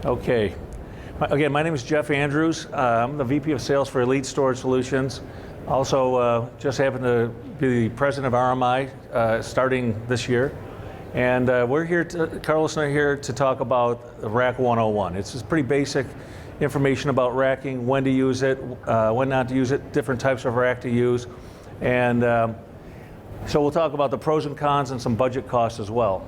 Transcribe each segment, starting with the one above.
Okay. Again, my name is Jeff Andrews. I'm the VP of Sales for Elite Storage Solutions. Also, just happen to be the president of RMI starting this year. And we're here, Carlos and I are here to talk about Rack 101. It's just pretty basic information about racking, when to use it, when not to use it, different types of rack to use. And so we'll talk about the pros and cons and some budget costs as well.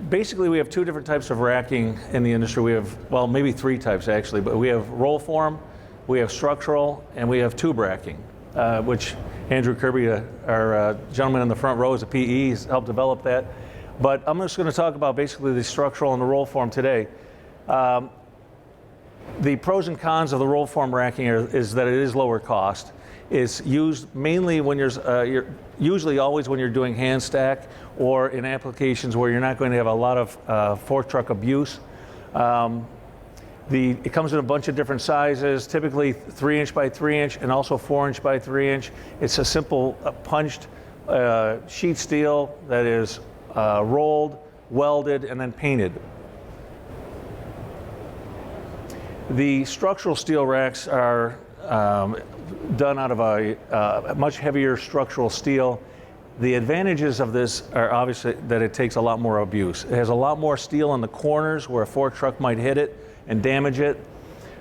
Basically, we have two different types of racking in the industry. We have, well, maybe three types actually, but we have roll form, we have structural, and we have tube racking, which Andrew Kirby, our gentleman in the front row, is a PE, he's helped develop that. But I'm just going to talk about basically the structural and the roll form today. The pros and cons of the roll form racking is that it is lower cost. It's used mainly when you're usually always when you're doing hand stack or in applications where you're not going to have a lot of fork truck abuse. It comes in a bunch of different sizes, typically 3-inch by 3-inch and also 4-inch by 3-inch. It's a simple punched sheet steel that is rolled, welded, and then painted. The structural steel racks are done out of a much heavier structural steel. The advantages of this are obviously that it takes a lot more abuse. It has a lot more steel in the corners where a fork truck might hit it and damage it.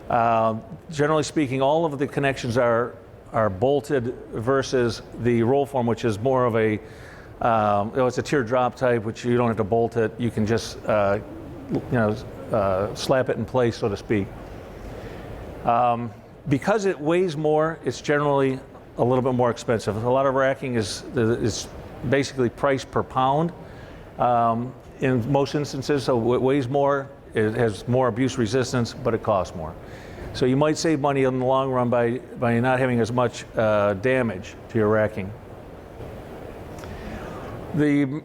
Generally speaking, all of the connections are bolted versus the roll form, which is more of a, it's a teardrop type, which you don't have to bolt it. You can just slap it in place, so to speak. Because it weighs more, it's generally a little bit more expensive. A lot of racking is basically priced per pound in most instances, so it weighs more, it has more abuse resistance, but it costs more. So you might save money in the long run by not having as much damage to your racking. The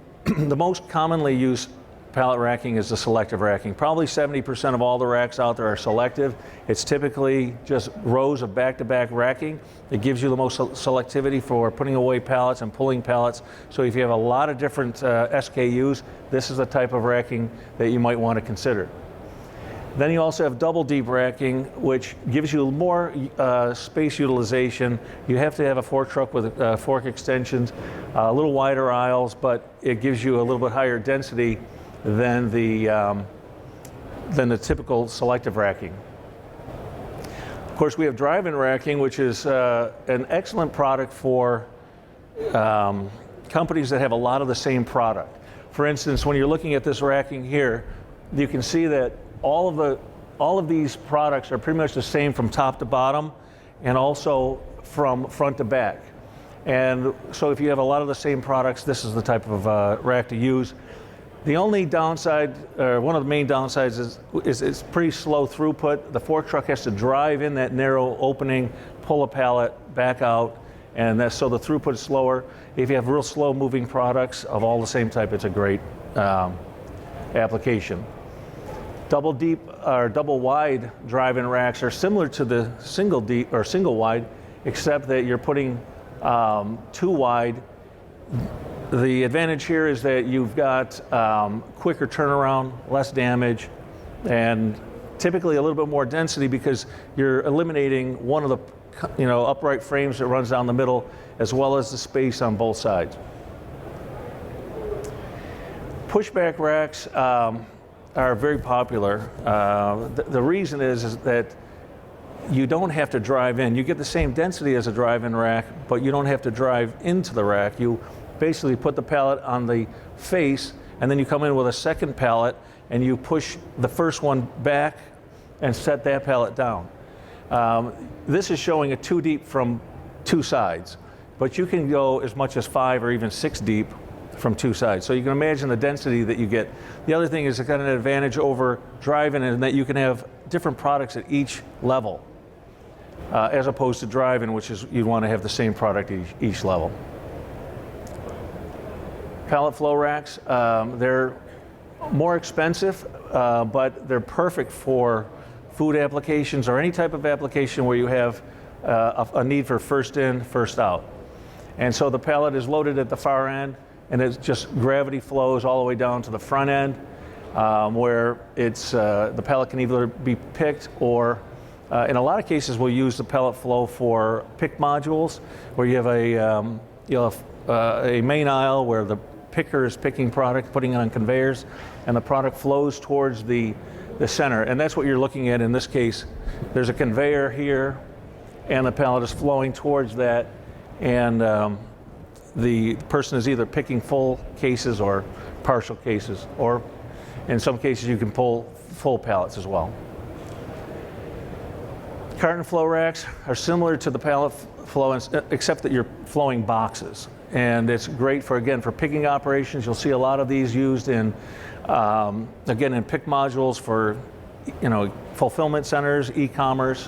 most commonly used pallet racking is the selective racking. Probably 70% of all the racks out there are selective. It's typically just rows of back-to-back racking. It gives you the most selectivity for putting away pallets and pulling pallets. So if you have a lot of different SKUs, this is the type of racking that you might want to consider. Then you also have double deep racking, which gives you more space utilization. You have to have a fork truck with fork extensions, a little wider aisles, but it gives you a little bit higher density than the typical selective racking. Of course, we have drive-in racking, which is an excellent product for companies that have a lot of the same product. For instance, when you're looking at this racking here, you can see that all of these products are pretty much the same from top to bottom, and also from front to back. And so if you have a lot of the same products, this is the type of rack to use. The only downside, or one of the main downsides, is it's pretty slow throughput. The fork truck has to drive in that narrow opening, pull a pallet back out, and so the throughput is slower. If you have real slow moving products of all the same type, it's a great application. Double deep or double wide drive-in racks are similar to the single deep or single wide, except that you're putting two wide. The advantage here is that you've got quicker turnaround, less damage, and typically a little bit more density because you're eliminating one of the upright frames that runs down the middle, as well as the space on both sides. Pushback racks are very popular. The reason is that you don't have to drive in. You get the same density as a drive-in rack, but you don't have to drive into the rack. You basically put the pallet on the face, and then you come in with a second pallet and you push the first one back and set that pallet down. This is showing a 2 deep from two sides, but you can go as much as 5 or even 6 deep from two sides. So you can imagine the density that you get. The other thing is it's got an advantage over drive-in in that you can have different products at each level, as opposed to drive-in, which is you'd want to have the same product each level. Pallet flow racks, they're more expensive, but they're perfect for food applications or any type of application where you have a need for first in, first out. And so the pallet is loaded at the far end, and it just gravity flows all the way down to the front end. where it's the pallet can either be picked or in a lot of cases we'll use the pellet flow for pick modules, where you have a main aisle where the picker is picking product, putting it on conveyors, and the product flows towards the center. And that's what you're looking at in this case. There's a conveyor here, and the pallet is flowing towards that, and the person is either picking full cases or partial cases, or in some cases you can pull full pallets as well. Carton flow racks are similar to the pallet flow, except that you're flowing boxes. And it's great for, again, for picking operations. You'll see a lot of these used in, again, in pick modules for, fulfillment centers, e-commerce,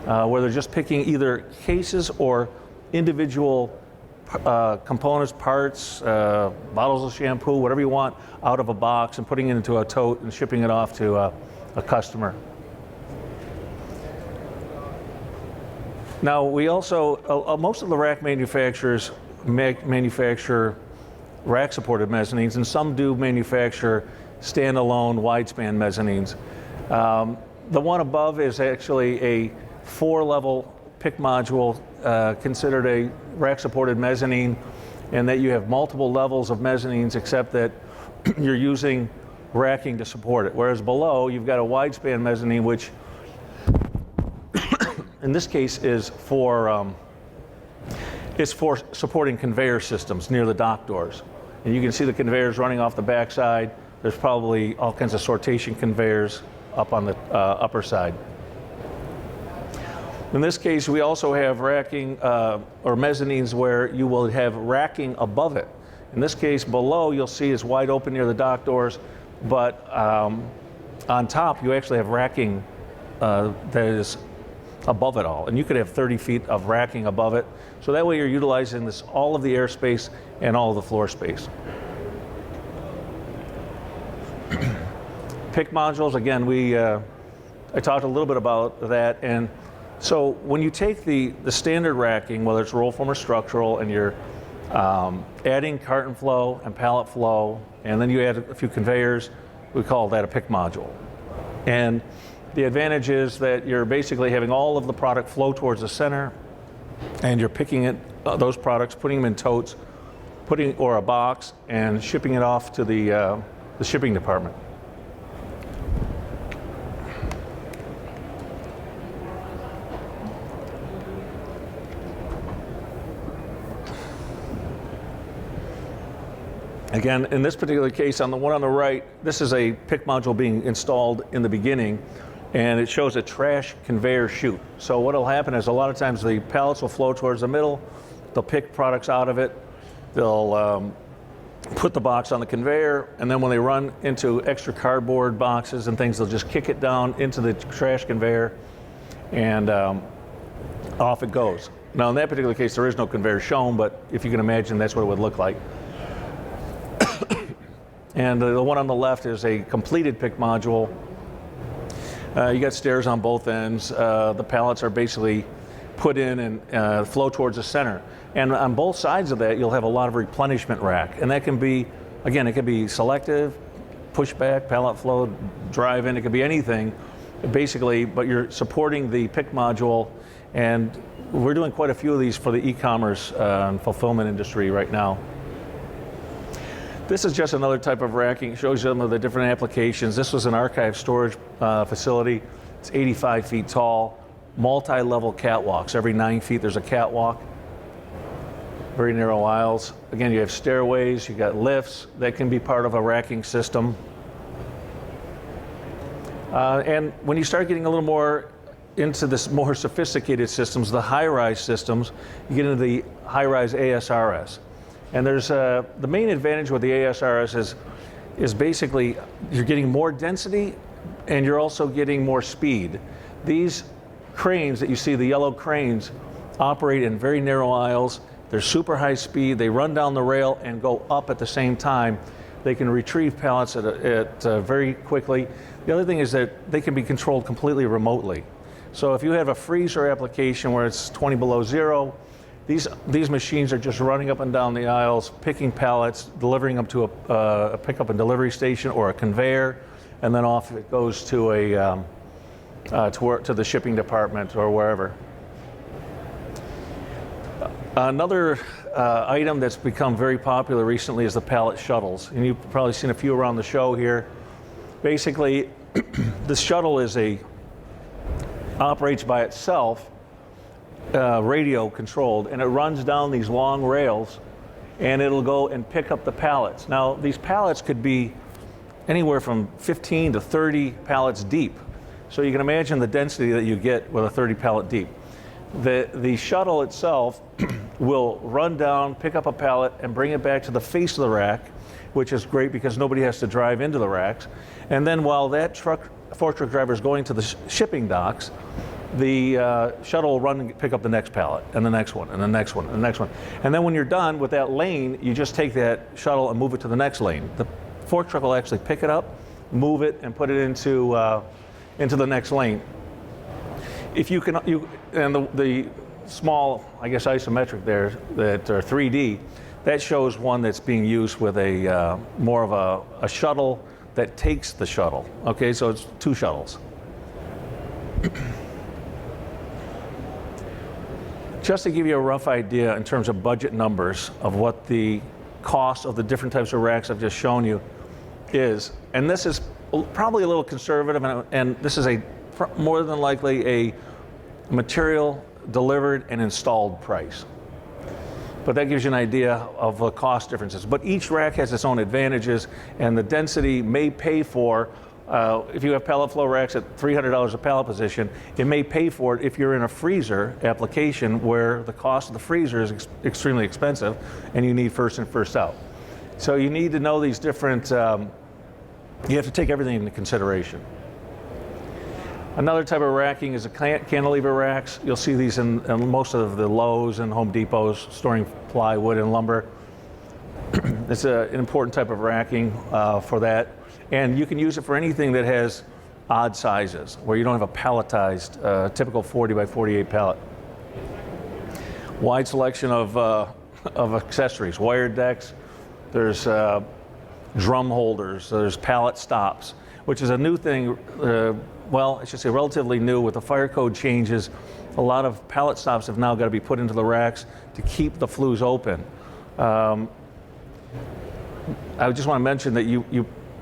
where they're just picking either cases or individual components, parts, bottles of shampoo, whatever you want, out of a box and putting it into a tote and shipping it off to a customer. Now, we also, most of the rack manufacturers manufacture rack-supported mezzanines, and some do manufacture standalone wide-span mezzanines. The one above is actually a 4-level pick module, considered a rack-supported mezzanine, and that you have multiple levels of mezzanines, except that you're using racking to support it. Whereas below, you've got a wide-span mezzanine, which in this case is for supporting conveyor systems near the dock doors. And you can see the conveyors running off the backside. There's probably all kinds of sortation conveyors up on the upper side. In this case, we also have racking or mezzanines where you will have racking above it. In this case, below you'll see is wide open near the dock doors, but on top you actually have racking that is above it all. And you could have 30 feet of racking above it. So that way you're utilizing all of the airspace and all of the floor space. Pick modules, again, I talked a little bit about that. And so when you take the standard racking, whether it's roll form or structural, and you're adding carton flow and pallet flow, and then you add a few conveyors, we call that a pick module. And the advantage is that you're basically having all of the product flow towards the center, and you're picking those products, putting them in totes, or a box, and shipping it off to the shipping department. Again, in this particular case, on the one on the right, this is a pick module being installed in the beginning, and it shows a trash conveyor chute. So what will happen is a lot of times the pallets will flow towards the middle, they'll pick products out of it, they'll put the box on the conveyor, and then when they run into extra cardboard boxes and things, they'll just kick it down into the trash conveyor, and off it goes. Now in that particular case, there is no conveyor shown, but if you can imagine, that's what it would look like. And the one on the left is a completed pick module. You got stairs on both ends. The pallets are basically put in and flow towards the center. And on both sides of that, you'll have a lot of replenishment rack. And that can be, again, it can be selective, pushback, pallet flow, drive-in, it could be anything, basically, but you're supporting the pick module. And we're doing quite a few of these for the e-commerce and fulfillment industry right now. This is just another type of racking. It shows you some of the different applications. This was an archive storage facility. It's 85 feet tall, multi-level catwalks. Every 9 feet there's a catwalk. Very narrow aisles. Again, you have stairways, you got lifts that can be part of a racking system. And when you start getting a little more into this more sophisticated systems, the high-rise systems, you get into the high-rise ASRS. And there's the main advantage with the ASRS is basically you're getting more density and you're also getting more speed. These cranes that you see, the yellow cranes, operate in very narrow aisles. They're super high speed. They run down the rail and go up at the same time. They can retrieve pallets very quickly. The other thing is that they can be controlled completely remotely. So if you have a freezer application where it's 20 below zero, These machines are just running up and down the aisles, picking pallets, delivering them to a pickup and delivery station or a conveyor, and then off it goes to to the shipping department or wherever. Another item that's become very popular recently is the pallet shuttles, and you've probably seen a few around the show here. Basically, the shuttle operates by itself, radio controlled, and it runs down these long rails, and it'll go and pick up the pallets. Now, these pallets could be anywhere from 15 to 30 pallets deep. So you can imagine the density that you get with a 30 pallet deep. The shuttle itself will run down, pick up a pallet, and bring it back to the face of the rack, which is great because nobody has to drive into the racks. And then while that forklift driver is going to the shipping docks, the shuttle will run and pick up the next pallet, and the next one, and the next one, and the next one. And then when you're done with that lane, you just take that shuttle and move it to the next lane. The fork truck will actually pick it up, move it, and put it into the next lane. If you can, the small, I guess, isometric there that are 3D, that shows one that's being used with a more of a shuttle that takes the shuttle. Okay, so it's two shuttles. Just to give you a rough idea in terms of budget numbers of what the cost of the different types of racks I've just shown you is, and this is probably a little conservative, and this is more than likely a material delivered and installed price. But that gives you an idea of the cost differences. But each rack has its own advantages, and the density may pay for, if you have pallet flow racks at $300 a pallet position, it may pay for it if you're in a freezer application where the cost of the freezer is extremely expensive and you need first in, first out. So you need to know these different, you have to take everything into consideration. Another type of racking is the cantilever racks. You'll see these in most of the Lowe's and Home Depots storing plywood and lumber. It's an important type of racking for that. And you can use it for anything that has odd sizes, where you don't have a palletized, typical 40 by 48 pallet. Wide selection of accessories, wire decks, there's drum holders, there's pallet stops, which is a new thing, well, I should say relatively new. With the fire code changes, a lot of pallet stops have now got to be put into the racks to keep the flues open. I just want to mention that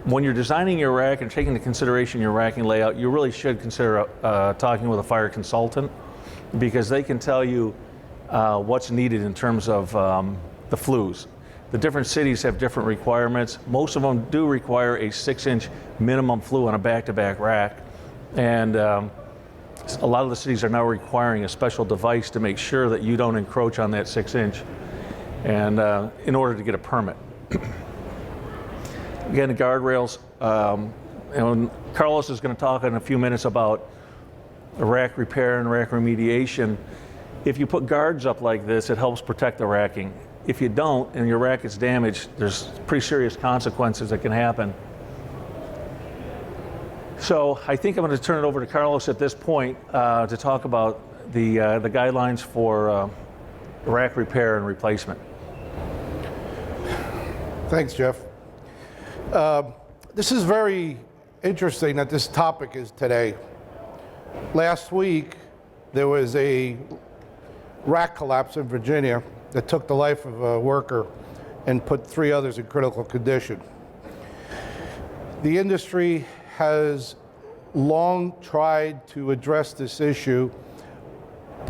when you're designing your rack and taking into consideration your racking layout, you really should consider talking with a fire consultant, because they can tell you what's needed in terms of the flues. The different cities have different requirements. Most of them do require a 6-inch minimum flue on a back-to-back rack. And a lot of the cities are now requiring a special device to make sure that you don't encroach on that 6-inch, and in order to get a permit. Again, the guardrails. And Carlos is going to talk in a few minutes about rack repair and rack remediation. If you put guards up like this, it helps protect the racking. If you don't and your rack is damaged, there's pretty serious consequences that can happen. So I think I'm going to turn it over to Carlos at this point to talk about the guidelines for rack repair and replacement. Thanks, Jeff. This is very interesting that this topic is today. Last week, there was a rack collapse in Virginia that took the life of a worker and put 3 others in critical condition. The industry has long tried to address this issue,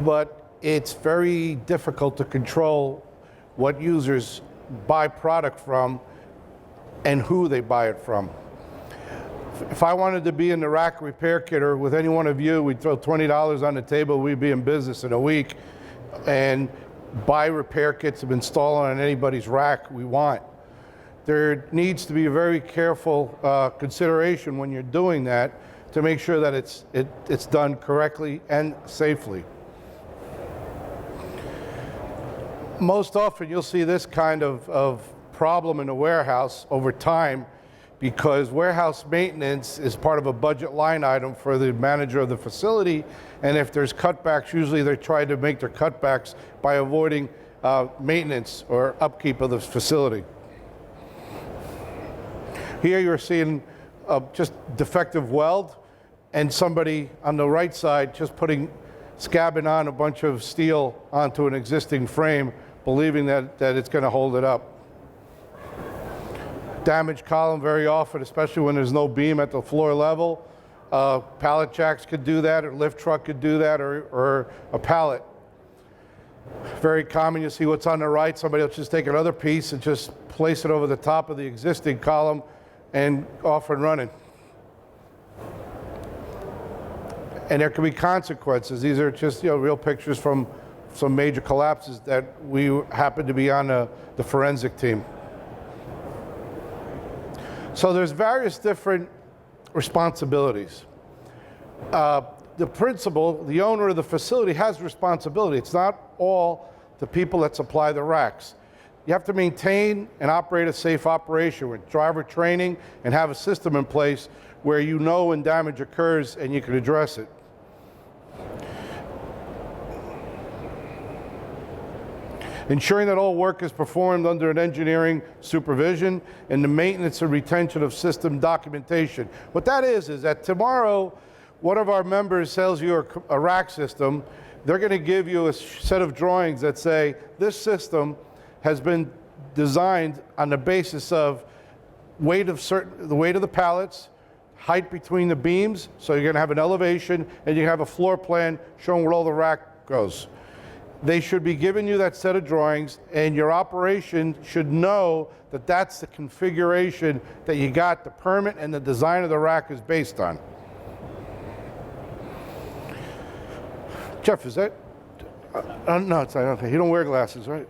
but it's very difficult to control what users buy product from and who they buy it from. If I wanted to be in the rack repair kitter with any one of you, we'd throw $20 on the table, we'd be in business in a week, and buy repair kits and install on anybody's rack we want. There needs to be a very careful consideration when you're doing that to make sure that it's done correctly and safely. Most often you'll see this kind of problem in a warehouse over time because warehouse maintenance is part of a budget line item for the manager of the facility, and if there's cutbacks, usually they try to make their cutbacks by avoiding maintenance or upkeep of the facility. Here you're seeing just defective weld, and somebody on the right side just scabbing on a bunch of steel onto an existing frame, believing that it's going to hold it up. Damaged column very often, especially when there's no beam at the floor level. Pallet jacks could do that, or lift truck could do that, or a pallet. Very common, you see what's on the right, somebody will just take another piece and just place it over the top of the existing column and off and running. And there can be consequences. These are just real pictures from some major collapses that we happen to be on the forensic team. So there's various different responsibilities. The principal, the owner of the facility, has responsibility. It's not all the people that supply the racks. You have to maintain and operate a safe operation with driver training and have a system in place where you know when damage occurs and you can address it. Ensuring that all work is performed under an engineering supervision and the maintenance and retention of system documentation. What that is that tomorrow, one of our members sells you a rack system. They're going to give you a set of drawings that say this system has been designed on the basis of the weight of the pallets, height between the beams, so you're going to have an elevation, and you have a floor plan showing where all the rack goes. They should be giving you that set of drawings, and your operation should know that that's the configuration that you got the permit and the design of the rack is based on. Jeff, is that? No, it's not. Okay. You don't wear glasses, right?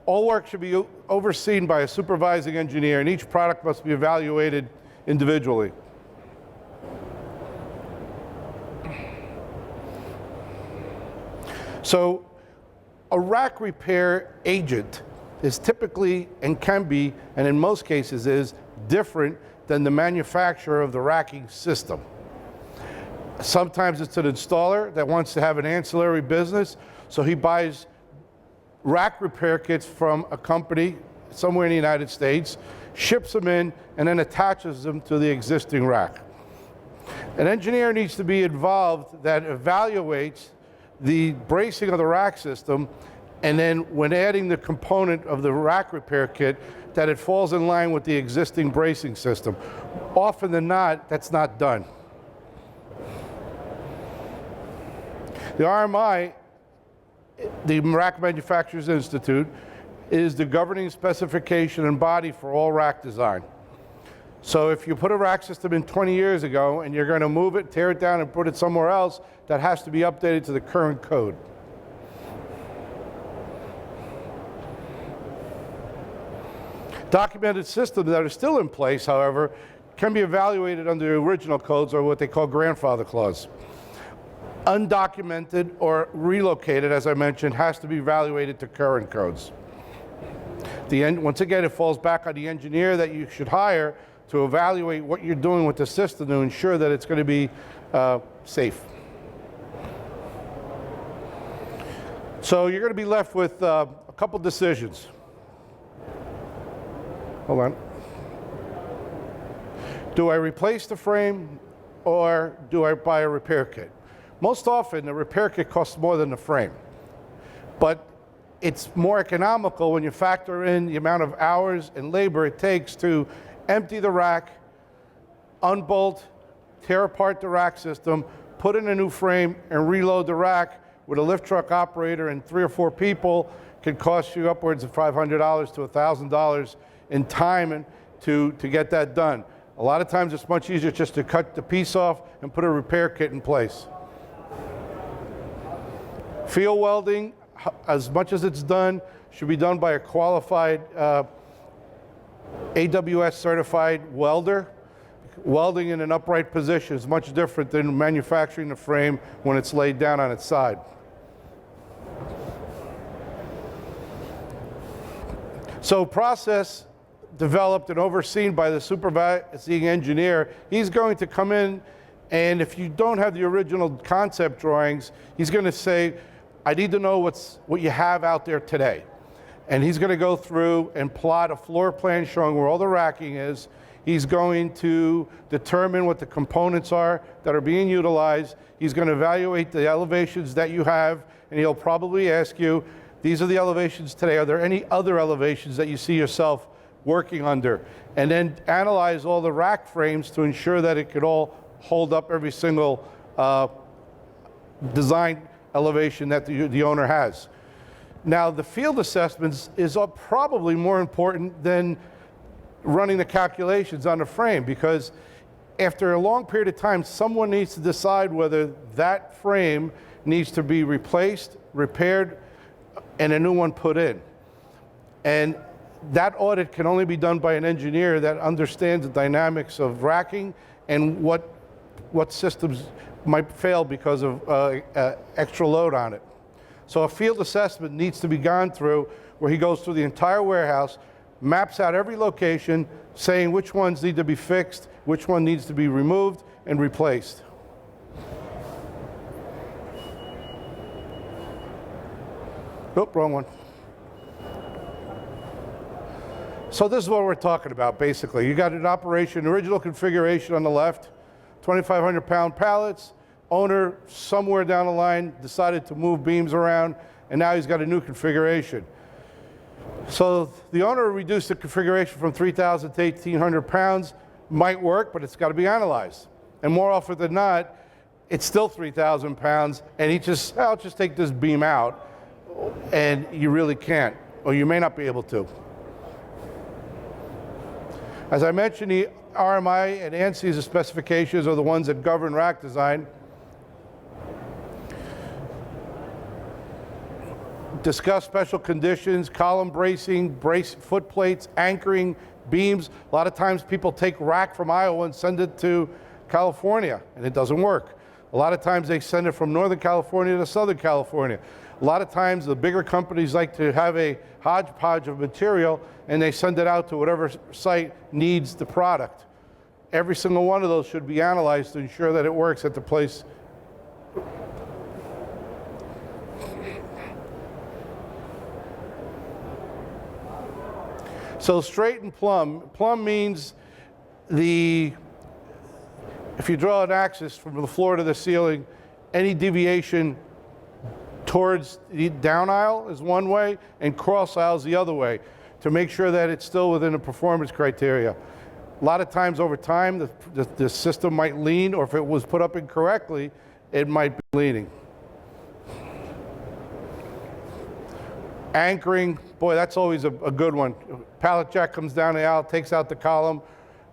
All work should be overseen by a supervising engineer, and each product must be evaluated individually. So a rack repair agent is typically, and can be, and in most cases is, different than the manufacturer of the racking system. Sometimes it's an installer that wants to have an ancillary business, so he buys rack repair kits from a company somewhere in the United States, ships them in, and then attaches them to the existing rack. An engineer needs to be involved that evaluates the bracing of the rack system, and then when adding the component of the rack repair kit, that it falls in line with the existing bracing system. Often than not, that's not done. The RMI, the Rack Manufacturers Institute, is the governing specification and body for all rack design. So if you put a rack system in 20 years ago and you're going to move it, tear it down, and put it somewhere else, that has to be updated to the current code. Documented systems that are still in place, however, can be evaluated under the original codes, or what they call grandfather clause. Undocumented or relocated, as I mentioned, has to be evaluated to current codes. Once again, it falls back on the engineer that you should hire to evaluate what you're doing with the system to ensure that it's going to be safe. So you're going to be left with a couple decisions. Hold on. Do I replace the frame, or do I buy a repair kit? Most often, the repair kit costs more than the frame. But it's more economical when you factor in the amount of hours and labor it takes to empty the rack, unbolt, tear apart the rack system, put in a new frame, and reload the rack with a lift truck operator and 3 or 4 people. Can cost you upwards of $500 to $1,000 in time to get that done. A lot of times it's much easier just to cut the piece off and put a repair kit in place. Field welding, as much as it's done, should be done by a qualified AWS certified welder. Welding in an upright position is much different than manufacturing the frame when it's laid down on its side. So process developed and overseen by the supervising engineer. He's going to come in, and if you don't have the original concept drawings, he's going to say, I need to know what you have out there today. And he's going to go through and plot a floor plan showing where all the racking is. He's going to determine what the components are that are being utilized. He's going to evaluate the elevations that you have, and he'll probably ask you, these are the elevations today. Are there any other elevations that you see yourself working under? And then analyze all the rack frames to ensure that it could all hold up every single design elevation that the owner has. Now, the field assessments is probably more important than running the calculations on the frame, because after a long period of time, someone needs to decide whether that frame needs to be replaced, repaired, and a new one put in. And that audit can only be done by an engineer that understands the dynamics of racking and what systems might fail because of extra load on it. So a field assessment needs to be gone through, where he goes through the entire warehouse, maps out every location, saying which ones need to be fixed, which one needs to be removed and replaced. Nope, wrong one. So this is what we're talking about, basically. You got an operation, original configuration on the left, 2,500-pound pallets. Owner, somewhere down the line, decided to move beams around, and now he's got a new configuration. So the owner reduced the configuration from 3,000 to 1,800 pounds. Might work, but it's got to be analyzed. And more often than not, it's still 3,000 pounds, and I'll just take this beam out, and you really can't, or you may not be able to. As I mentioned, the RMI and ANSI specifications are the ones that govern rack design. Discuss special conditions, column bracing, foot plates, anchoring, beams. A lot of times people take rack from Iowa and send it to California, and it doesn't work. A lot of times they send it from Northern California to Southern California. A lot of times the bigger companies like to have a hodgepodge of material, and they send it out to whatever site needs the product. Every single one of those should be analyzed to ensure that it works at the place. So straight and plumb. Plumb means if you draw an axis from the floor to the ceiling, any deviation towards the down aisle is one way, and cross aisle is the other way, to make sure that it's still within the performance criteria. A lot of times over time, the system might lean, or if it was put up incorrectly, it might be leaning. Anchoring, boy, that's always a good one. Pallet jack comes down the aisle, takes out the column,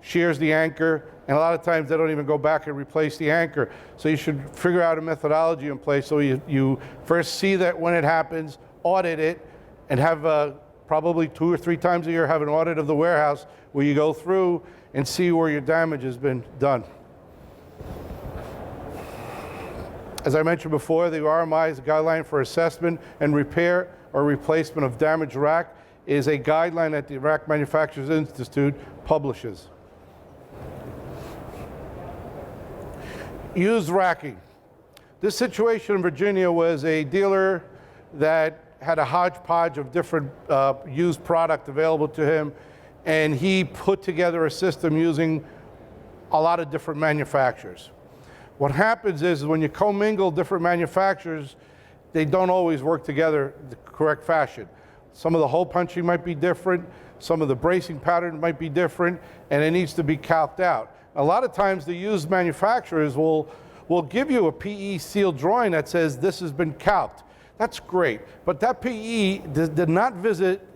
shears the anchor, and a lot of times they don't even go back and replace the anchor. So you should figure out a methodology in place so you first see that when it happens, audit it, and have probably 2 or 3 times a year have an audit of the warehouse where you go through and see where your damage has been done. As I mentioned before, the RMI is a guideline for assessment and repair or replacement of damaged rack, is a guideline that the Rack Manufacturers Institute publishes. Used racking. This situation in Virginia was a dealer that had a hodgepodge of different used product available to him, and he put together a system using a lot of different manufacturers. What happens is when you commingle different manufacturers, they don't always work together the correct fashion. Some of the hole punching might be different, some of the bracing pattern might be different, and it needs to be calced out. A lot of times the used manufacturers will give you a PE sealed drawing that says this has been calced. That's great, but that PE did not visit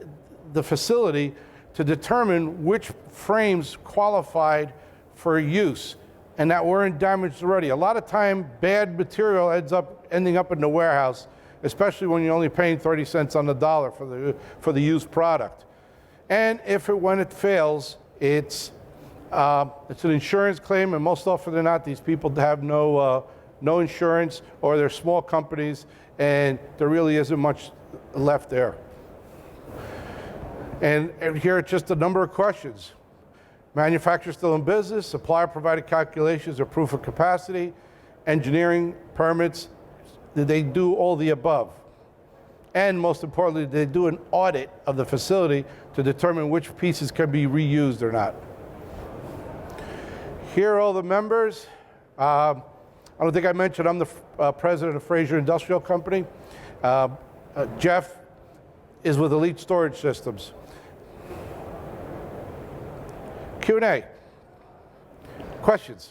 the facility to determine which frames qualified for use and that weren't damaged already. A lot of time, bad material ending up in the warehouse, especially when you're only paying 30 cents on the dollar for the used product. And when it fails, it's an insurance claim, and most often than not, these people have no insurance, or they're small companies, and there really isn't much left there. And here are just a number of questions. Manufacturer still in business, supplier provided calculations or proof of capacity, engineering, permits, did they do all the above? And most importantly, did they do an audit of the facility to determine which pieces can be reused or not? Here are all the members. I don't think I mentioned I'm the president of Fraser Industrial Company. Jeff is with Elite Storage Systems. Q&A. Questions?